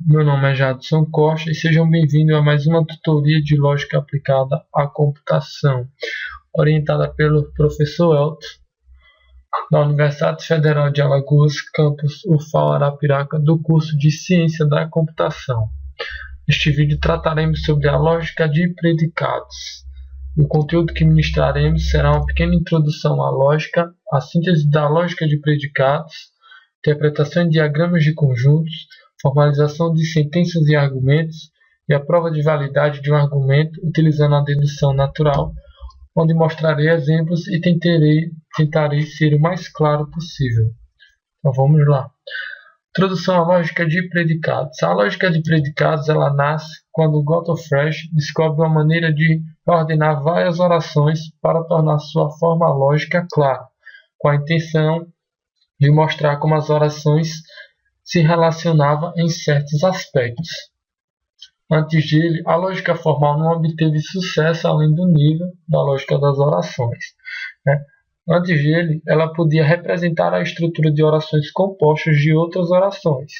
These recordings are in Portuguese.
Meu nome é Jadson Costa e sejam bem-vindos a mais uma tutoria de lógica aplicada à computação, orientada pelo professor Elton, da Universidade Federal de Alagoas, campus UFAL Arapiraca, do curso de Ciência da Computação. Neste vídeo trataremos sobre a lógica de predicados. O conteúdo que ministraremos será uma pequena introdução à lógica, a síntese da lógica de predicados, interpretação de diagramas de conjuntos, formalização de sentenças e argumentos e a prova de validade de um argumento utilizando a dedução natural, onde mostrarei exemplos e tentarei ser o mais claro possível. Então vamos lá. Introdução à lógica de predicados. A lógica de predicados ela nasce quando Gottlob Frege descobre uma maneira de ordenar várias orações para tornar sua forma lógica clara, com a intenção de mostrar como as orações se relacionavam em certos aspectos. Antes dele, a lógica formal não obteve sucesso além do nível da lógica das orações. Antes dele, ela podia representar a estrutura de orações compostas de outras orações,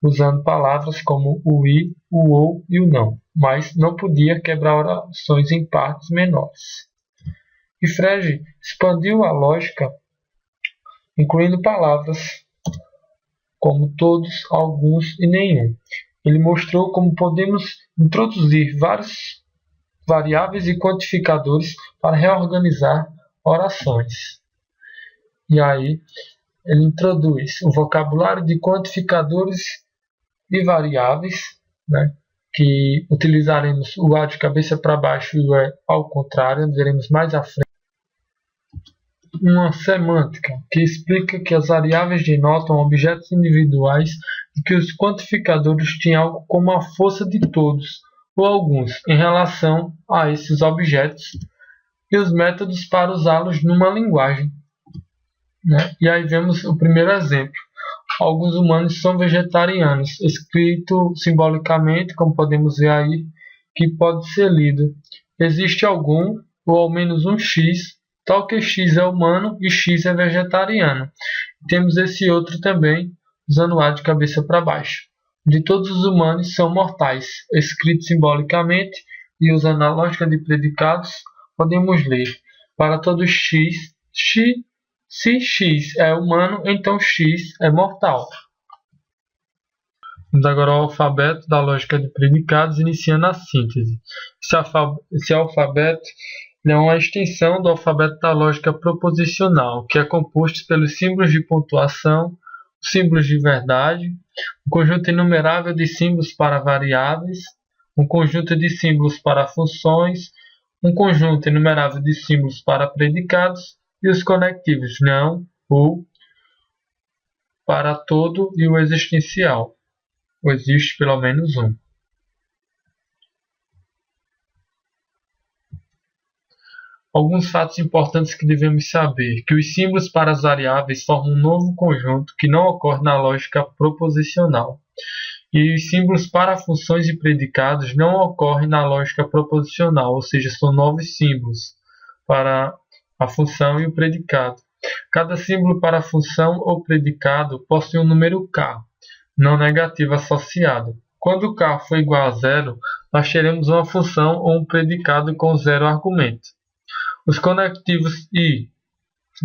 usando palavras como o e, o ou e o não, mas não podia quebrar orações em partes menores. E Frege expandiu a lógica, incluindo palavras como todos, alguns e nenhum. Ele mostrou como podemos introduzir vários variáveis e quantificadores para reorganizar orações. E aí, ele introduz o vocabulário de quantificadores e variáveis, que utilizaremos o A de cabeça para baixo e o E ao contrário, veremos mais à frente. Uma semântica, que explica que as variáveis denotam objetos individuais e que os quantificadores têm algo como a força de todos ou alguns em relação a esses objetos e os métodos para usá-los numa linguagem. E aí vemos o primeiro exemplo. Alguns humanos são vegetarianos, escrito simbolicamente, como podemos ver aí, que pode ser lido. Existe algum, ou ao menos um X, tal que X é humano e X é vegetariano. Temos esse outro também, usando A de cabeça para baixo. De todos os humanos são mortais, escrito simbolicamente e usando a lógica de predicados, podemos ler: para todos X, se X é humano, então X é mortal. Vamos agora ao alfabeto da lógica de predicados, iniciando a síntese. Esse alfabeto é uma extensão do alfabeto da lógica proposicional, que é composto pelos símbolos de pontuação, símbolos de verdade, um conjunto inumerável de símbolos para variáveis, um conjunto de símbolos para funções, um conjunto inumerável de símbolos para predicados e os conectivos não, ou, para todo e o existencial. Ou existe pelo menos um. Alguns fatos importantes que devemos saber: que os símbolos para as variáveis formam um novo conjunto que não ocorre na lógica proposicional. E os símbolos para funções e predicados não ocorrem na lógica proposicional, ou seja, são novos símbolos para a função e o predicado. Cada símbolo para a função ou predicado possui um número k, não negativo associado. Quando k for igual a zero, nós teremos uma função ou um predicado com zero argumento. Os conectivos e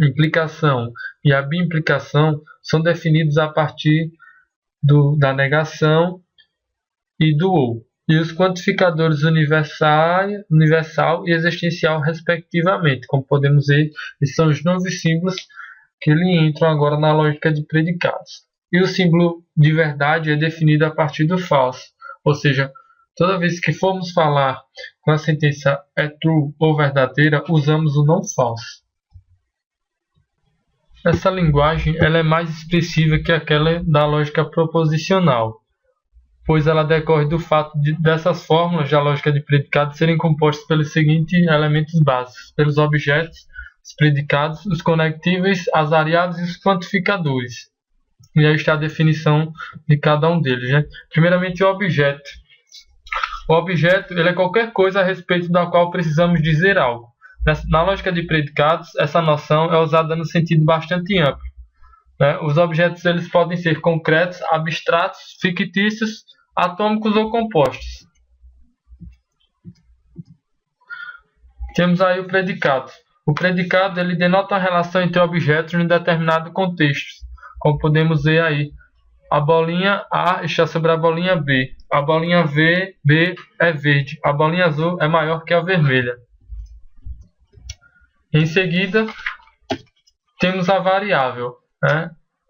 implicação e a biimplicação são definidos a partir da negação e do ou. E os quantificadores universal e existencial, respectivamente. Como podemos ver, esses são os novos símbolos que entram agora na lógica de predicados. E o símbolo de verdade é definido a partir do falso, ou seja, toda vez que formos falar com a sentença é true ou verdadeira, usamos o não falso. Essa linguagem ela é mais expressiva que aquela da lógica proposicional, pois ela decorre do fato dessas fórmulas da lógica de predicados serem compostas pelos seguintes elementos básicos: pelos objetos, os predicados, os conectivos, as variáveis e os quantificadores. E aí está a definição de cada um deles. Primeiramente, o objeto. O objeto ele é qualquer coisa a respeito da qual precisamos dizer algo. Na lógica de predicados, essa noção é usada no sentido bastante amplo. Os objetos eles podem ser concretos, abstratos, fictícios atômicos ou compostos. Temos aí o predicado. O predicado ele denota uma relação entre objetos em um determinado contexto. Como podemos ver aí, a bolinha A está sobre a bolinha B. A bolinha B é verde. A bolinha azul é maior que a vermelha. Em seguida, temos a variável.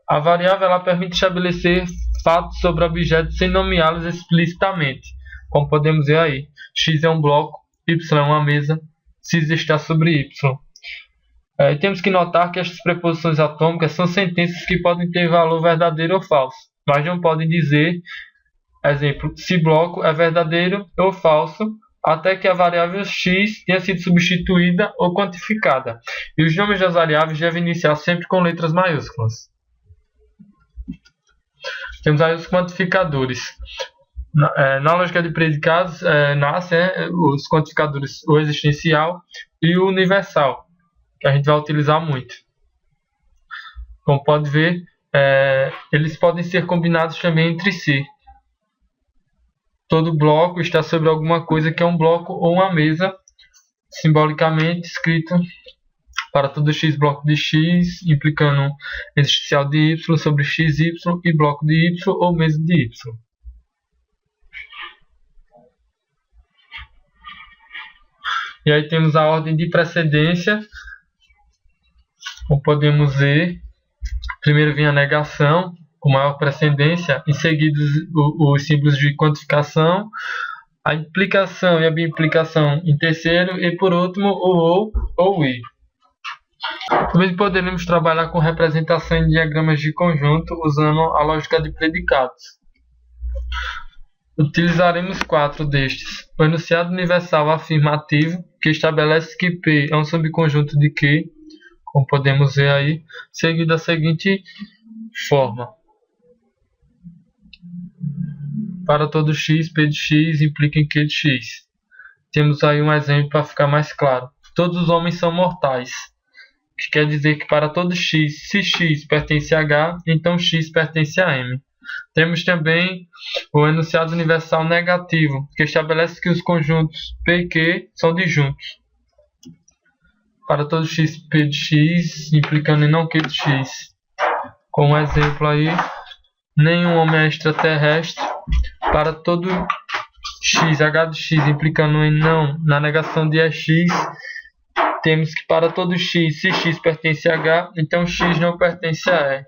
A variável ela permite estabelecer fatos sobre objetos sem nomeá-los explicitamente. Como podemos ver aí, x é um bloco, y é uma mesa, x está sobre y. Temos que notar que estas preposições atômicas são sentenças que podem ter valor verdadeiro ou falso, mas não podem dizer, exemplo, se bloco é verdadeiro ou falso, até que a variável x tenha sido substituída ou quantificada. E os nomes das variáveis devem iniciar sempre com letras maiúsculas. Temos aí os quantificadores. Na lógica de predicados, nascem os quantificadores, o existencial e o universal, que a gente vai utilizar muito. Como pode ver, eles podem ser combinados também entre si. Todo bloco está sobre alguma coisa que é um bloco ou uma mesa, simbolicamente escrito para todo x bloco de x, implicando existencial de y sobre xy e bloco de y ou mesa de y. E aí temos a ordem de precedência. Como podemos ver, primeiro vem a negação, com maior precedência, em seguida os símbolos de quantificação, a implicação e a bimplicação em terceiro, e por último o ou e. Também poderemos trabalhar com representação em diagramas de conjunto usando a lógica de predicados. Utilizaremos 4 destes. O enunciado universal afirmativo, que estabelece que P é um subconjunto de Q, como podemos ver aí, seguido da seguinte forma. Para todo x, P de x implica em Q de x. Temos aí um exemplo para ficar mais claro. Todos os homens são mortais, que quer dizer que para todo x, se x pertence a H, então x pertence a M. Temos também o enunciado universal negativo, que estabelece que os conjuntos P e Q são disjuntos. Para todo x, P de x, implicando em não Q de x. Como exemplo aí, nenhum homem é extraterrestre. Para todo x, H de x, implicando em não na negação de EX, temos que para todo x, se x pertence a H, então x não pertence a E.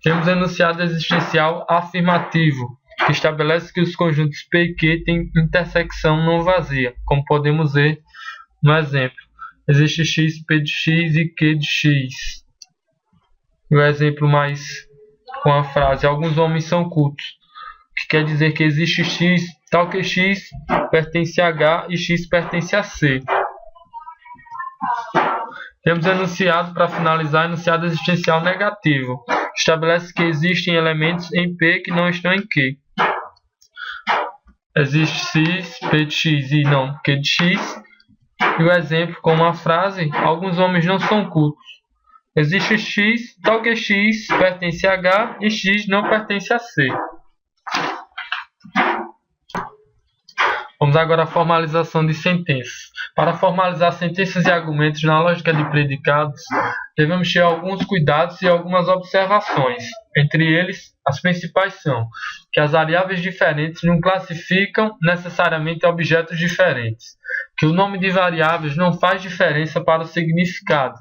Temos o enunciado existencial afirmativo, que estabelece que os conjuntos P e Q têm intersecção não vazia, como podemos ver no exemplo. Existe x, P de x e Q de x. E o exemplo mais com a frase, alguns homens são cultos, que quer dizer que existe x, tal que x pertence a H e x pertence a C. Temos enunciado, para finalizar, enunciado existencial negativo, que estabelece que existem elementos em P que não estão em Q. Existe x, P de x e não Q de x. E o exemplo com uma frase, alguns homens não são cultos. Existe x, tal que x pertence a H e x não pertence a C. Vamos agora à formalização de sentenças. Para formalizar sentenças e argumentos na lógica de predicados, devemos ter alguns cuidados e algumas observações. Entre eles, as principais são que as variáveis diferentes não classificam necessariamente objetos diferentes, que o nome de variáveis não faz diferença para o significado.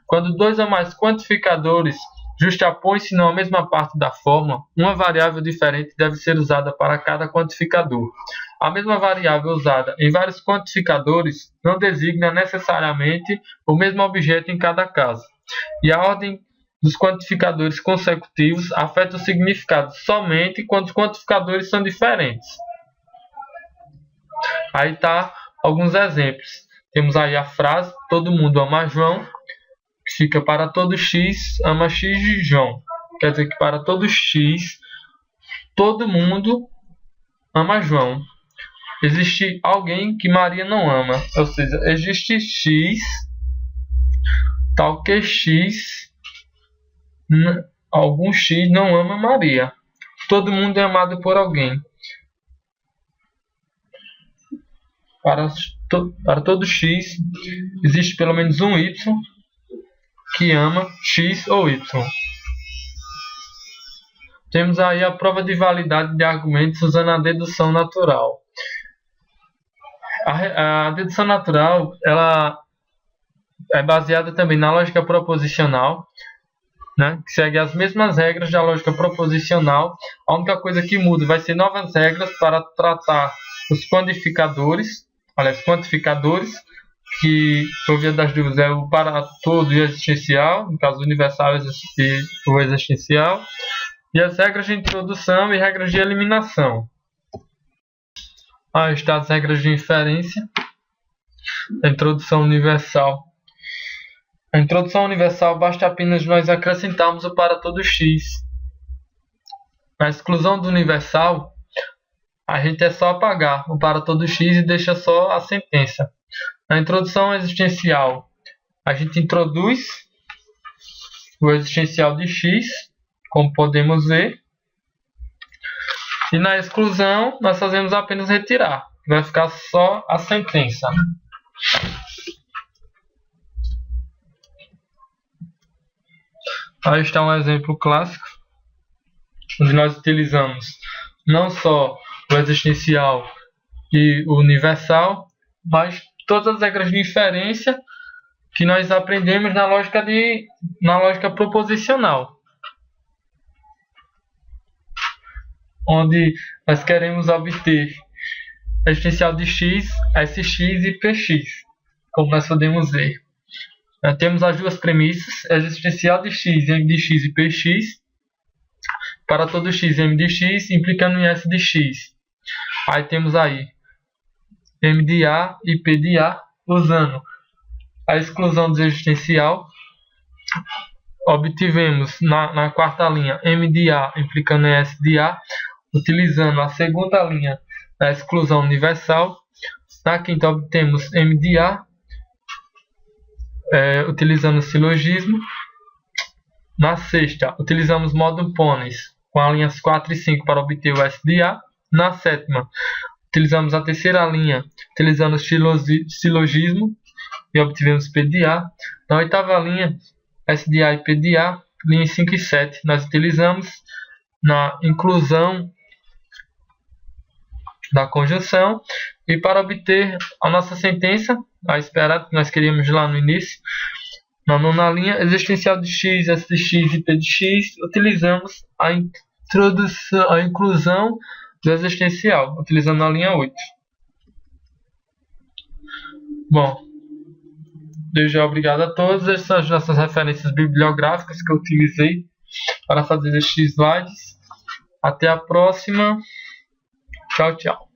Quando dois ou mais quantificadores justapõem-se na mesma parte da fórmula, uma variável diferente deve ser usada para cada quantificador. A mesma variável usada em vários quantificadores não designa necessariamente o mesmo objeto em cada caso. E a ordem dos quantificadores consecutivos afeta o significado somente quando os quantificadores são diferentes. Aí está alguns exemplos. Temos aí a frase, todo mundo ama João, que fica para todo x, ama x de João. Quer dizer que para todo x, todo mundo ama João. Existe alguém que Maria não ama, ou seja, existe x, tal que x, algum x não ama Maria. todo mundo é amado por alguém. Para todo x, existe pelo menos um y que ama x ou y. Temos aí a prova de validade de argumentos usando a dedução natural. A dedução natural ela é baseada também na lógica proposicional, né, que segue as mesmas regras da lógica proposicional. A única coisa que muda vai ser novas regras para tratar os quantificadores, que, por via das dúvidas, é o para todo e existencial, no caso universal e o existencial, e as regras de introdução e regras de eliminação. Aí está as regras de inferência. A introdução universal. A introdução universal basta apenas nós acrescentarmos o para todo x. Na exclusão do universal, a gente é só apagar o para todo x e deixa só a sentença. Na introdução existencial, a gente introduz o existencial de x, como podemos ver. E na exclusão, nós fazemos apenas retirar. Vai ficar só a sentença. Aí está um exemplo clássico, onde nós utilizamos não só o existencial e o universal, mas todas as regras de inferência que nós aprendemos na lógica proposicional, onde nós queremos obter existencial de x, sx e px, como nós podemos ver. Temos as duas premissas, existencial de x, m de x e px, para todo x, m de x, implicando em s de x. Aí temos aí m de a e p de a, usando a exclusão do existencial. Obtivemos na quarta linha m de a implicando em s de a, utilizando a segunda linha da exclusão universal. Na quinta obtemos m de a, utilizando o silogismo. Na sexta, utilizamos modum ponens com as linhas 4 e 5 para obter o S de A. Na sétima, utilizamos a terceira linha, utilizando o silogismo e obtivemos P de A. Na oitava linha, S de A e P de A, linhas 5 e 7, nós utilizamos na inclusão da conjunção. E para obter a nossa sentença, a esperada que nós queríamos lá no início, na nona linha, existencial de x, s de x e p de x, utilizamos a inclusão do existencial, utilizando a linha 8. Bom, desde já obrigado a todos. Essas são as nossas referências bibliográficas que eu utilizei para fazer estes slides. Até a próxima. Tchau, tchau.